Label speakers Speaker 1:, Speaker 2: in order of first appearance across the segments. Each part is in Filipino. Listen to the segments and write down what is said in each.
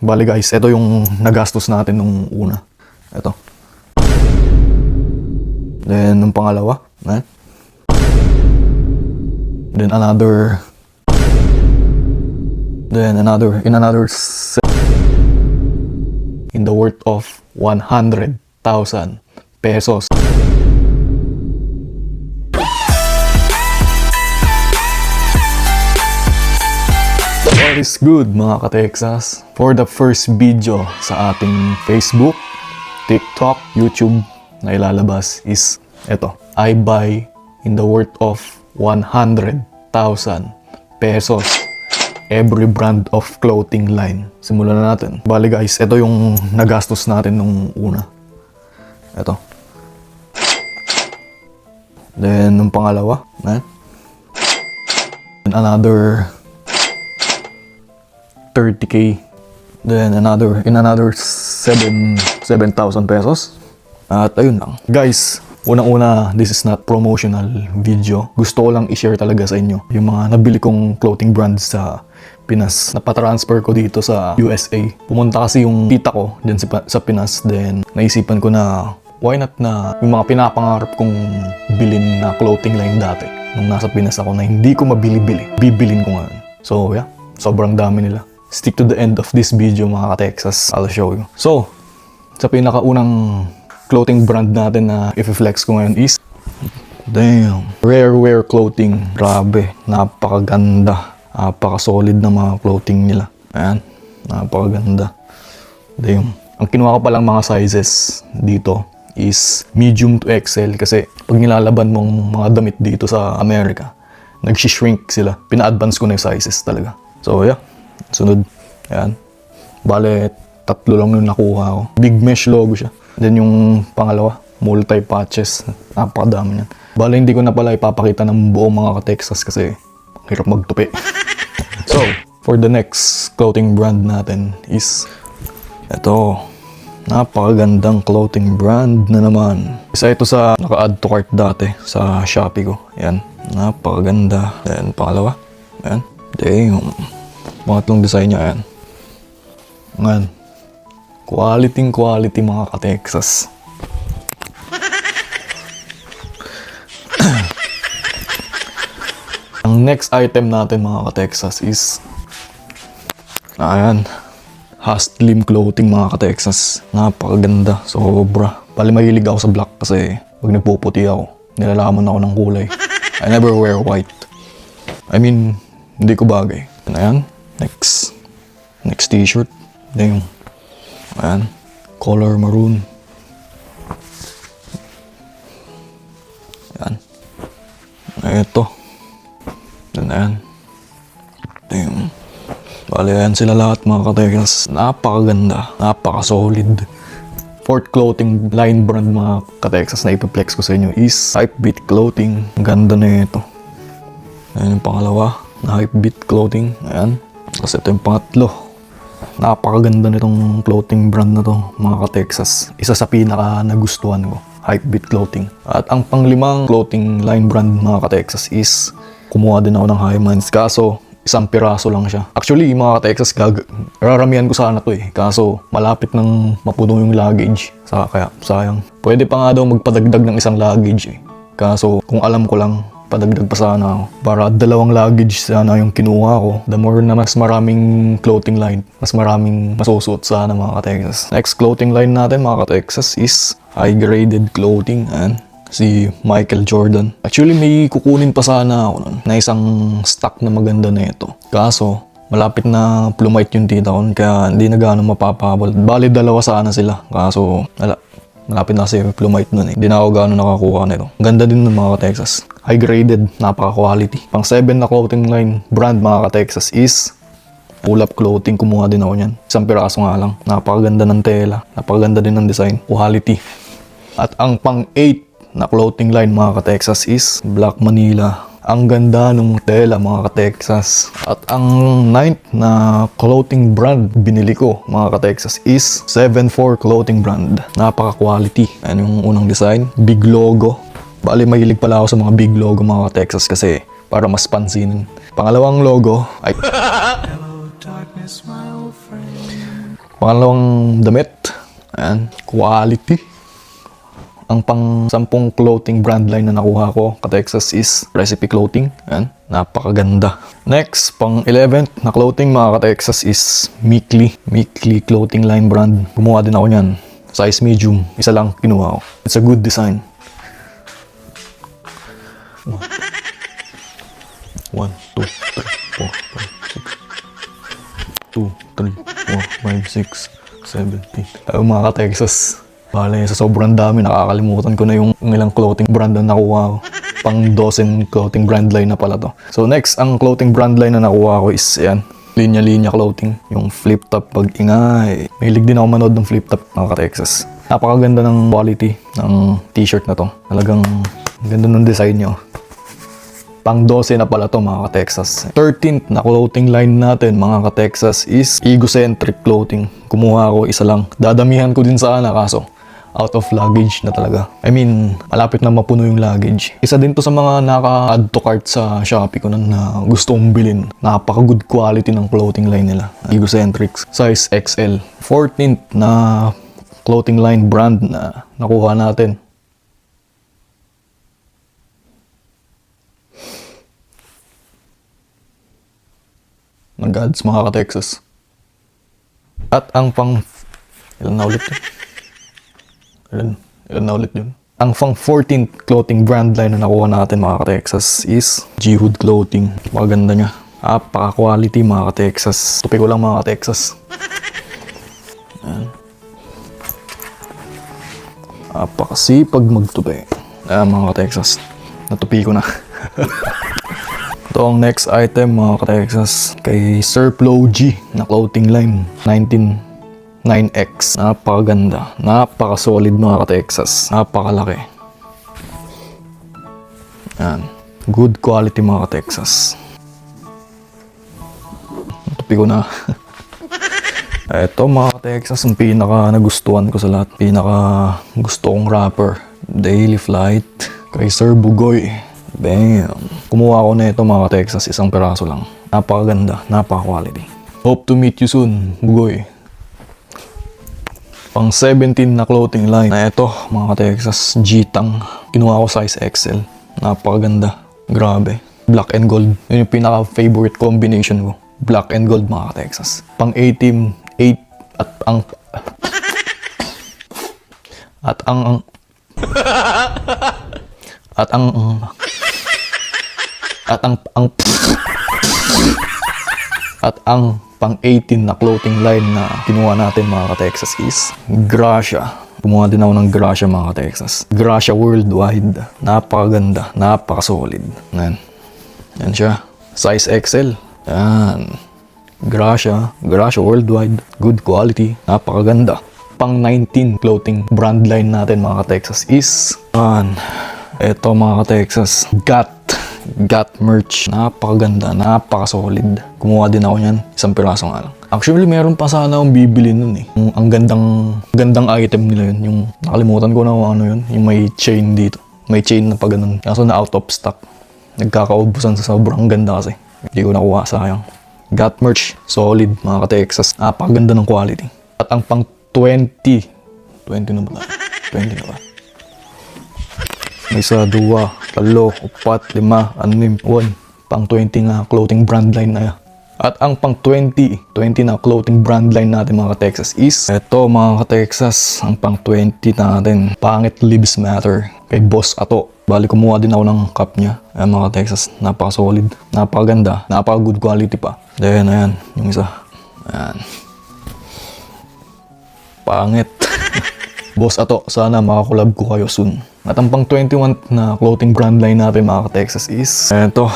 Speaker 1: Bali guys, ito yung nagastos natin nung una. Ito. Then, nung pangalawa. Then another. Then another. In the worth of 100,000 pesos. What is good mga ka-Texas? For the first video sa ating Facebook, TikTok, YouTube na ilalabas is ito. I buy in the worth of 100,000 pesos every brand of clothing line. Simulan na natin. Bali guys, ito yung nagastos natin nung una. Ito. Then, nung pangalawa. And another 30k. Then another 7,000 pesos. At ayun lang. Guys, unang-una, this is not promotional video. Gusto ko lang i-share talaga sa inyo yung mga nabili kong clothing brands sa Pinas. Napatransfer ko dito sa USA. Pumunta kasi yung tita ko dyan sa Pinas. Then naisipan ko na why not na yung mga pinapangarap kong bilhin na clothing line dati nung nasa Pinas ako na hindi ko mabili-bili. Bibilin ko ngayon. So yeah, sobrang dami nila. Stick to the end of this video mga ka-Texas. I'll show you. So, sa pinakaunang clothing brand natin na i-flex ko ngayon is damn, Rare Wear Clothing. Grabe, napakaganda. Napaka-solid na mga clothing nila. Ayan, napakaganda. Damn. Ang kinuha ko palang mga sizes dito is medium to XL kasi pag nilalaban mong mga damit dito sa Amerika, nag-shrink sila. Pina-advance ko na yung sizes talaga. So yeah. Sunod, ayan. Bale, 3 lang yung nakuha ko. Big mesh logo siya. Then yung pangalawa, multi-patches. Napakadami niyan. Bale, hindi ko na pala ipapakita ng buong mga ka-Texas kasi hirap magtupi. So, for the next clothing brand natin is ito. Napakagandang clothing brand na naman. Isa ito sa naka-add to cart dati sa Shopee ko. Ayan, napakaganda. Then pangalawa, ayan. Damn. Pangatlong design niya, ayan. Ngayon, quality mga ka-Texas. Ang next item natin mga ka-Texas is ayan, Haslim clothing mga ka-Texas. Napakaganda, sobra. Bali mahilig ako sa black kasi pag nagpuputi ako, nilalaman ako ng kulay. I never wear white. I mean, hindi ko bagay. Ayan. Next t-shirt. Then yung, ayan, color maroon. Ayan. Ito. Then ayan. Then, bali ayan sila lahat mga ka-Texas. Napakaganda. Napaka-solid. Fourth clothing line brand mga ka-Texas na ipiplex ko sa inyo is Hypebeat Clothing. Ganda na ito. Ayan yung pangalawa na Hypebeat Clothing. Ayan. Kasi ito yung pangatlo. Napakaganda nitong clothing brand na to mga ka-Texas. Isa sa pinaka nagustuhan ko, Hypebeat Clothing. At ang panglimang clothing line brand mga ka-Texas is kumuha din ako ng Hymans. Kaso isang piraso lang siya. Actually mga ka-Texas, raramihan ko sana to eh. Kaso malapit nang mapuno yung luggage. Kaya sayang. Pwede pa nga daw magpadagdag ng isang luggage eh. Kaso kung alam ko lang, padagdag pa sana ako. Para 2 luggage sana yung kinuha ko. The more na mas maraming clothing line, mas maraming masusuot sana mga ka-Texas. Next clothing line natin mga ka-Texas is high-graded clothing. And si Michael Jordan. Actually may kukunin pa sana ako nun na isang stock na maganda na ito. Kaso malapit na plumite yung tita ko kaya hindi na gaano mapapabol. Bali 2 sana sila. Kaso malapit na kasi plumite nun eh. Hindi na ako gaano nakakuha nito. Ganda din ng mga ka-Texas. High-graded, napaka-quality. Pang 7 na clothing line brand mga ka-Texas is Pull-Up Clothing. Kumuha din ako niyan. Isang piraso nga lang. Napakaganda ng tela. Napakaganda din ng design. Quality. At ang pang 8 na clothing line mga ka-Texas is Black Manila. Ang ganda ng tela mga ka-Texas. At ang 9th na clothing brand binili ko mga ka-Texas is 7-4 clothing brand. Napaka-quality. Ayan yung unang design. Big logo. Bali mahilig pala ako sa mga big logo mga ka-Texas kasi para mas pansinin. Pangalawang logo ay Pangalawang damit. Ayan, quality. Ang pang 10 clothing brand line na nakuha ko ka-Texas is Recipe Clothing. Ayan, napakaganda. Next, pang 11th na clothing mga ka-Texas is Meekly. Meekly clothing line brand. Gumawa din ako niyan. Size medium. Isa lang kinuha ko. It's a good design. 1, 2, 3, 4, 5, 6. 2, 3, 4, 5, 6, 7, 8. Ayun mga ka-Texas. Bale, sa sobrang dami, nakakalimutan ko na yung ilang clothing brand na nakuha ko. Pang 12 clothing brand line na pala to. So next, ang clothing brand line na nakuha ko is yan. Linya-linya clothing. Yung flip top pag-ingay. Mahilig din ako manood ng flip top mga ka-Texas. Napakaganda ng quality ng t-shirt na to. Talagang ganda ng design nyo. Pang 12 na pala to mga ka-Texas. 13th na clothing line natin mga ka-Texas is Egocentric Clothing. Kumuha ko isa lang. Dadamihan ko din sana kaso out of luggage na talaga. I mean, malapit na mapuno yung luggage. Isa din to sa mga naka-add to cart sa Shopee ko na gusto kong bilhin. Napaka-good quality ng clothing line nila. Egocentric, size XL. 14th na clothing line brand na nakuha natin. Nag-ads mga ka-Texas. At ang pang... Ilan na ulit yun? Ilan na ulit yun? Ang pang 14th clothing brand line na nakuha natin mga ka-Texas is G-Hood Clothing. Maganda niya. Napaka-quality mga ka-Texas. Tupi ko lang mga ka-Texas. Ayan. Napakasipag magtupi. Ayan mga ka-Texas. Natupi ko na. Ito ang next item mga ka-Texas. Kay Sir Flo G na clothing line. 9X. Napakaganda. Napaka-solid mga ka-Texas. Napakalaki. Yan. Good quality mga ka-Texas. Tupi ko na. Ito mga ka-Texas, ang pinaka nagustuhan ko sa lahat. Pinaka gusto kong rapper. Daily Flight. Kay Sir Bugoy. Bam. Kumuha ko na ito mga ka-Texas. Isang peraso lang. Napakaganda. Napaka-quality. Hope to meet you soon, Bugoy. Pang 17 na clothing line na ito mga ka-Texas, G-Tang. Kinuha ko size XL. Napakaganda. Grabe. Black and gold. Yun yung pinaka-favorite combination ko. Black and gold mga ka-Texas. Pang 18, 8 at ang at ang at ang at ang at ang pang 18 na clothing line na kinuha natin mga ka-Texas is Gracia. Kumuha din ako ng Gracia mga ka-Texas. Gracia Worldwide. Napakaganda. Napaka-solid. Yan. Yan siya. Size XL. Yan. Gracia. Gracia Worldwide. Good quality. Napakaganda. Pang 19 clothing brand line natin mga ka-Texas is eto mga ka-Texas. Got merch. Napakaganda. Napaka-solid. Kumuha din ako niyan. Isang piraso nga lang. Actually, meron pa sana akong bibili nun eh. Ang gandang item nila yun. Yung nakalimutan ko na kung ano yun. Yung may chain dito. May chain na pa ganun. Kaso na out of stock. Nagkakaubusan sa sobrang ganda kasi. Hindi ko nakuha, sayang. Got merch. Solid mga ka-Texas. Napakaganda ng quality. At ang pang 20 na ba? 20 na ba? May isa, 2, 3, 4, 5, 6, 1. Pang 20 nga clothing brand line na yan. At ang pang 20 na clothing brand line natin mga ka-Texas is eto mga ka-Texas. Ang pang 20 natin, Pangit Lives Matter. Kay Boss Ato. Bali kumuha din ako ng cup niya. Ayan mga ka-Texas, napaka-solid. Napakaganda. Napaka-good quality pa. Then ayan, yung isa. Ayan. Pangit. Boss Ato, sana makakulab ko kayo soon. At ang pang 21 na clothing brand line natin mga ka-Texas is eto,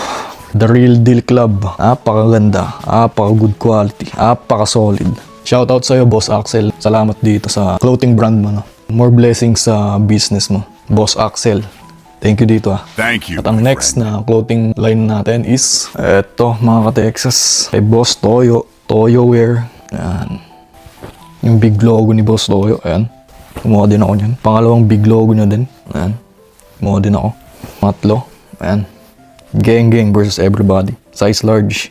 Speaker 1: The Real Deal Club. Napakaganda, napaka-good quality, napaka-solid. Shoutout sa'yo Boss Axel. Salamat dito sa clothing brand mo. No? More blessings sa business mo. Boss Axel. Thank you dito
Speaker 2: Thank you.
Speaker 1: At ang next na clothing line natin is eto mga ka-Texas. Kay Boss Toyo. Toyo Wear. Ayan. Yung big logo ni Boss Toyo. Ayan. Kumuha din ako niyan. Pangalawang big logo niya din. Ayan. Kumuha din ako. Matlo. Ayan. Gang versus everybody. Size large.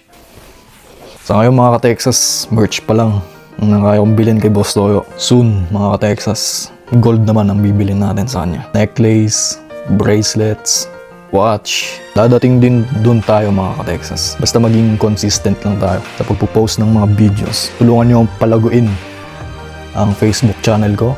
Speaker 1: Sa ngayon mga ka-Texas, merch pa lang. na kaya kong bilhin kay Boss Toyo. Soon, mga ka-Texas. Gold naman ang bibilin natin sa kanya. Necklace, bracelets, watch. Dadating din dun tayo mga ka-Texas. Basta maging consistent lang tayo sa pagpo-post ng mga videos. Tulungan nyo akong palaguin ang Facebook channel ko,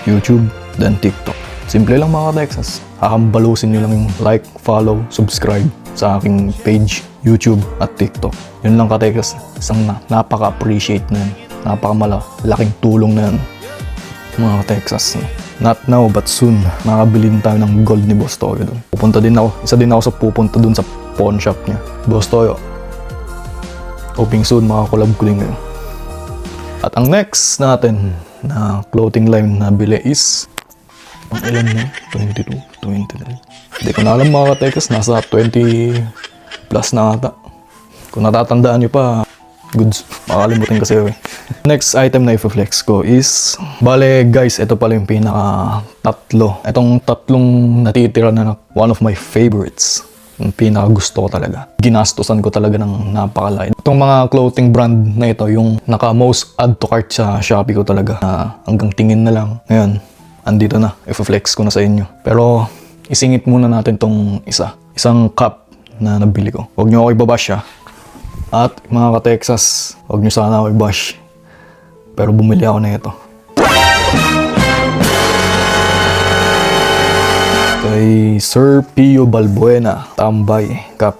Speaker 1: YouTube, then TikTok. Simple lang mga ka-Texas. Hahambalusin nyo lang yung like, follow, subscribe sa aking page, YouTube at TikTok. Yun lang ka-Texas. Isang napaka-appreciate na yun. Napakamalaking tulong na yun. Mga ka-Texas. Not now but soon. Makabili din tayo ng gold ni Boss Toyo dun. Pupunta din ako. Isa din ako sa pupunta dun sa pawn shop niya. Boss Toyo. Hoping soon makakolab ko din kayo. At ang next natin na clothing line na bili is ang ilan na? 22, 23. Hindi ko na alam mga ka-Texas. Nasa 20 plus na ata. Kung natatandaan nyo pa, goods. Makakalimutin kasi eh. Next item na i-flex ko is, bale guys, ito pala yung pinaka-tatlo. Itong tatlong natitira na one of my favorites. Yung pinaka-gusto ko talaga. Ginastosan ko talaga ng napakalaki. Itong mga clothing brand na ito, yung naka-most add to cart sa Shopee ko talaga. Na hanggang tingin na lang. Ngayon, andito na. I-flex ko na sa inyo. Pero, isingit muna natin tong isa. Isang cup na nabili ko. Huwag nyo ako ibabash ha. At mga ka-Texas, huwag nyo sana ako i-bash. Pero bumili ako na ito. Kay Sir Pio Balbuena, Tambay Cup.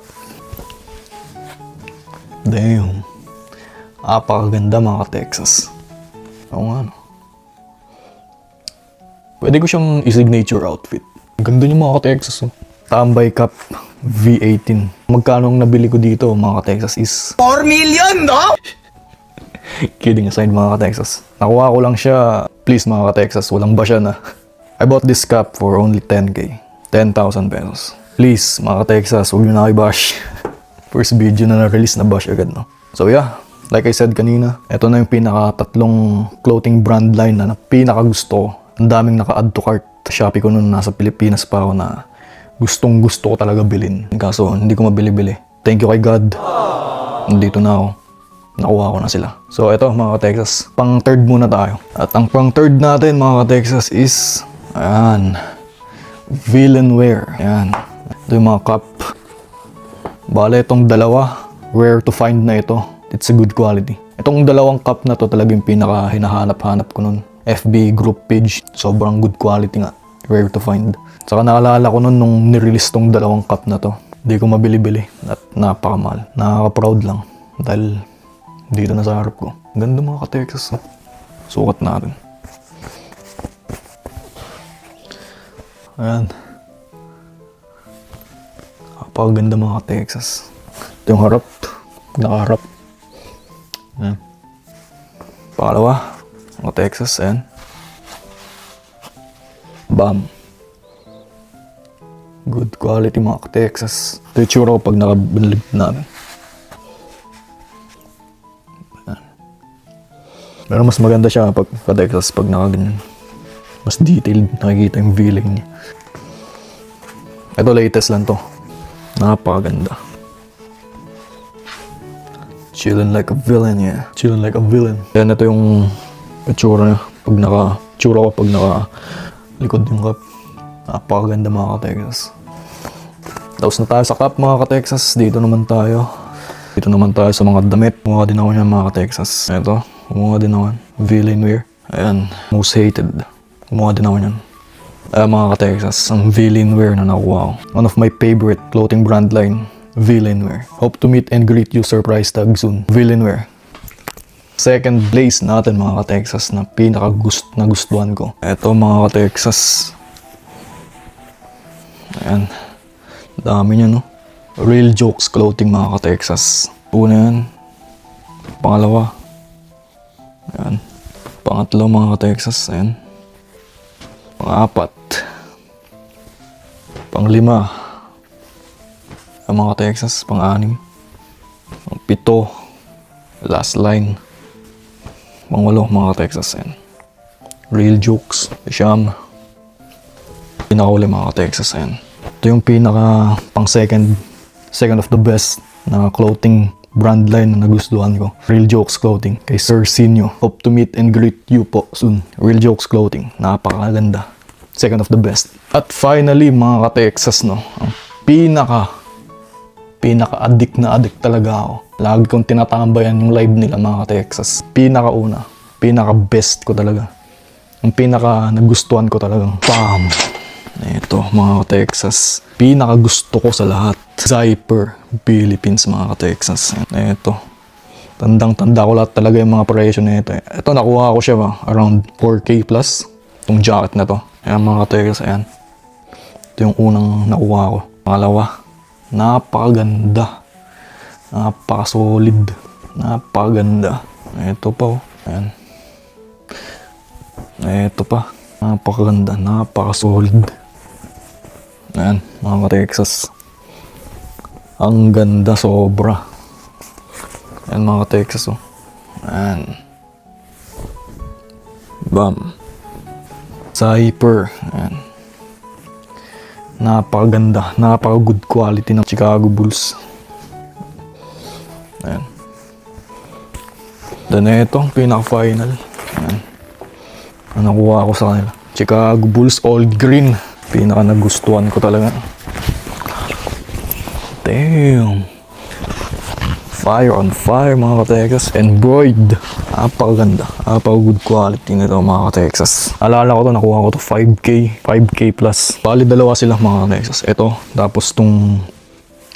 Speaker 1: Damn. Apakaganda mga ka-Texas. Oo nga no. Pwede ko siyang i-signature outfit. Ganda niyo mga ka-Texas oh. Tambay Cup V18. Magkano ang nabili ko dito mga ka-Texas is
Speaker 2: 4 million, no?
Speaker 1: Kidding aside mga ka-Texas. Nakuha ko lang siya. Please mga ka-Texas, walang basya na. I bought this cup for only 10k. 10,000 pesos. Please mga ka-Texas, huwag nyo na i-bash. First video na na-release na bash agad no. So yeah, like I said kanina, ito na yung pinaka-tatlong clothing brand line na pinaka-gusto ko. Ang daming naka-add to cart. Shopee ko noon nasa Pilipinas pa ako na gustong gusto ko talaga bilhin. Kaso hindi ko mabili-bili. Thank you kay God. Nandito na ako. Nakuha ko na sila. So eto mga ka-Texas, pang third muna tayo. At ang pang third natin mga ka-Texas is, ayan, Villainware. Ayan. Ito yung mga cup. Bale itong dalawa, rare to find na ito. It's a good quality. Itong dalawang cup na to talaga yung pinaka hinahanap-hanap ko nun. FB group page. Sobrang good quality nga. Rare to find. Saka naalala ko nun nung nirelease tong dalawang cup na to. Hindi ko mabili-bili. At napakamahal. Nakaka-proud lang. Dahil dito na sa harap ko. Ganda mga ka-Texas. Sukat natin. Ayan. Napakaganda mga ka-Texas. Ito yung harap. Nakaharap. Ayan. Pangalawa. Mga Texas. Ayan. Bam. Good quality mga ka-Texas. Ito yung tsura ko pag nakabinlig natin. Pero mas maganda siya pag ka-Texas pag nakaganyan. Mas detailed, nakikita yung feeling niya. Ito latest lang to. Napakaganda. Chillin' like a villain, yeah. Chillin' like a villain. Yan, ito yung itsura niya. Pag tsura ko pag likod yung cup. Napakaganda mga ka-Texas. Tapos na tayo sa cup mga ka-Texas. Dito naman tayo sa mga damit. Kumuha din ako niya mga ka-Texas. Ito. Kumuha din ako yan. Villainware. Ayan. Most hated. Kumuha din ako yan. Mga ka-Texas. Ang Villainware na nakuha ko. One of my favorite clothing brand line. Villainware. Hope to meet and greet you surprise tag soon. Villainware. Second place natin mga ka-Texas na pinaka-nagustuhan ko. Ito mga ka-Texas. Ayan. Dami niya no. Real Jokes clothing mga ka-Texas. Una yan. Pangalawa. Ayan. Pangatlo mga ka-Texas. Ayan. Pang-apat. Pang-lima. Ang mga ka-Texas. Pang-anim. Pang-pito. Last line. Pang-walo mga ka-Texas. Ayan. Real Jokes. Siyam. Pinakahuli mga ka-Texas. Ayan. Ito yung pinaka pang second of the best na clothing brand line na nagustuhan ko. Real Jokes Clothing. Kay Sir Sinyo. Hope to meet and greet you po soon. Real Jokes Clothing. Napakaganda. Second of the best. At finally, mga ka-Texas, no, ang pinaka-addict na addict talaga ako. Lagi kong tinatambayan yung live nila, mga ka-Texas. Pinaka-una. Pinaka-best ko talaga. Ang pinaka-nagustuhan ko talagang bam! Ito, mga ka-Texas. Pinaka-gusto ko sa lahat. Zyper Philippines, mga ka-Texas. Ito. Tandang-tanda ko lahat talaga yung mga presyo na ito. Ito, nakuha ko siya ba? Around 4K plus. Itong jacket na to. Ayan, mga ka-Texas, ayan. Ito yung unang nakuha ko. Pangalawa, napakaganda. Napaka-solid. Napakaganda. Ito pa, oh. Ayan. Ito pa. Napakaganda. Napaka-solid. Ayan, mga ka-Texas. Ang ganda sobra. Ayan, mga ka-Texas, oh. Ayan. Bam. Zyper. Ayan. Napakaganda. Napaka-good quality ng Chicago Bulls. Ayan. Then ito, pinaka-final. Ayan. Ang nakuha ko sa kanila. Chicago Bulls All Green. Pinaka-nagustuhan ko talaga. Damn. Fire on fire, mga ka-Texas. Embroidered. Napakaganda. Napaka-good quality nito, mga ka-Texas. Alala ko to, nakuha ko to 5K plus. Bali, dalawa sila, mga ka-Texas. Ito, tapos tong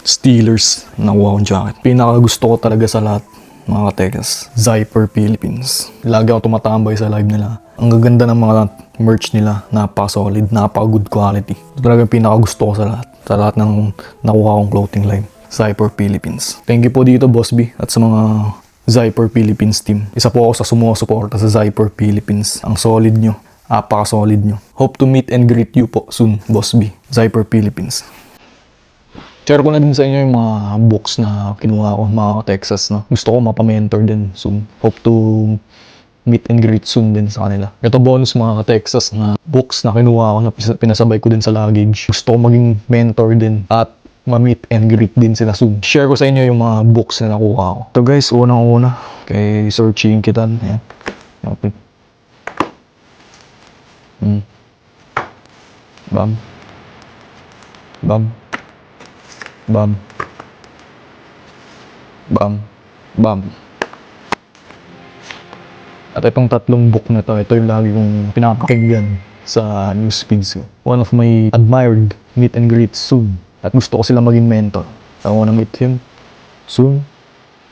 Speaker 1: Steelers, nakuha kong jacket. Pinaka-gusto ko talaga sa lahat, mga ka-Texas. Zyper Philippines. Lagi ako tumatambay sa live nila. Ang gaganda ng mga merch nila. Napaka-solid, napaka-good quality. Ito talaga pinaka-gusto ko sa lahat. Sa lahat ng nakuha kong clothing line. Zyper Philippines. Thank you po dito, Boss B, at sa mga Zyper Philippines team. Isa po ako sa sumusuporta sa Zyper Philippines. Ang solid nyo. Apaka-solid nyo. Hope to meet and greet you po soon, Boss B. Zyper Philippines. Share ko na din sa inyo yung mga books na kinuha ko, mga Texas, no? Gusto ko mapamentor din soon. Hope to meet and greet soon din sa kanila. Ito bonus, mga Texas, na books na kinuha ko na pinasabay ko din sa luggage. Gusto ko maging mentor din at ma-meet and greet din sila soon. Share ko sa inyo yung mga books na nakuha ko. Ito guys, unang-una kay Sir Chinkitan. Ayan. Okay. Bam. Bam. Bam. Bam. Bam. At itong tatlong book na to, ito yung lagi kong pinapakinggan sa newsfeeds ko. One of my admired meet and greet soon. At gusto ko sila maging mentor. I wanna meet him soon.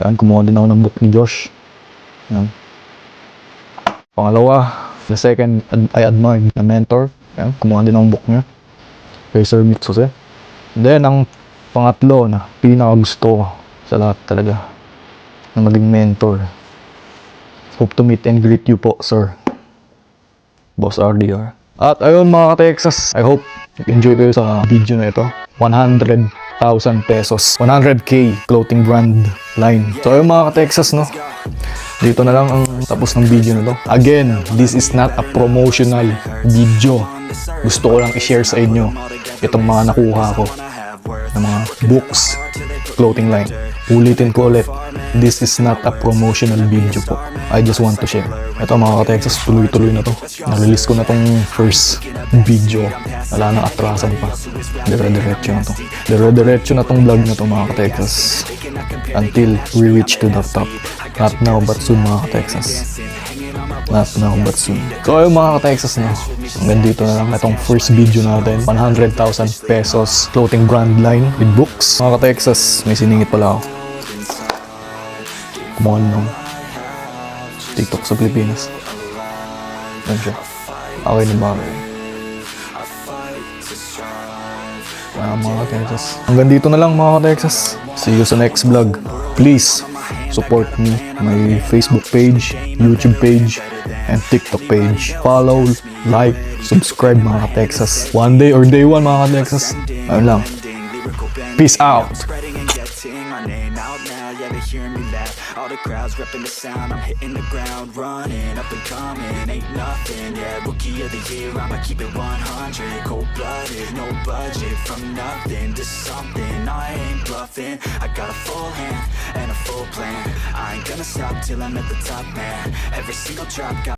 Speaker 1: Yan, kumuha din ako ng book ni Josh. Yan. Pangalawa, the second I admired na mentor. Yan, kumuha din ako ng book niya. Kay Sir Mitsuse. Then, ang pangatlo na pinakagusto ko sa lahat talaga na maging mentor. Hope to meet and greet you po, sir. Boss RDR. At ayun, mga ka-Texas, I hope enjoy kayo sa video na ito. 100,000 pesos. 100K clothing brand line. So ayun, mga ka-Texas, no? Dito na lang ang tapos ng video na to. Again, this is not a promotional video. Gusto ko lang i-share sa inyo itong mga nakuha ko ng mga books, clothing line. Ulitin ko ulit, this is not a promotional video po. I just want to share. Ito, mga ka-Texas, tuloy-tuloy na to. Na-release ko na tong first video. Wala nang atrasan pa. Dire-diretso na to. Dire-diretso na tong vlog na to, mga ka-Texas. Until we reach to the top. Not now but soon, mga ka-Texas. Not now but soon. So ayun, mga ka-Texas, no? Hanggang dito na lang itong first video natin. 100,000 pesos clothing brand line with books. Mga ka-Texas, may siningit pala ako. Kumuha nung TikTok sa Pilipinas. Yan siya. Okay na ba? Mga ka-Texas. Hanggang dito na lang, mga ka-Texas. See you sa next vlog. Please support me. My Facebook page, YouTube page, and TikTok page. Follow, like, subscribe, mga ka-Texas. One day or day one, mga ka-Texas. Ayun lang. Peace out.
Speaker 2: My name out now, yeah, they hearing me laugh. All the crowds fans, repping the sound. I'm hitting the ground running, up and coming, ain't nothing. Yeah, rookie of the year, I'ma keep it 100. Cold-blooded, no budget, from nothing to something. I ain't bluffing, I got a full hand and a full plan. I ain't gonna stop till I'm at the top, man. Every single drop got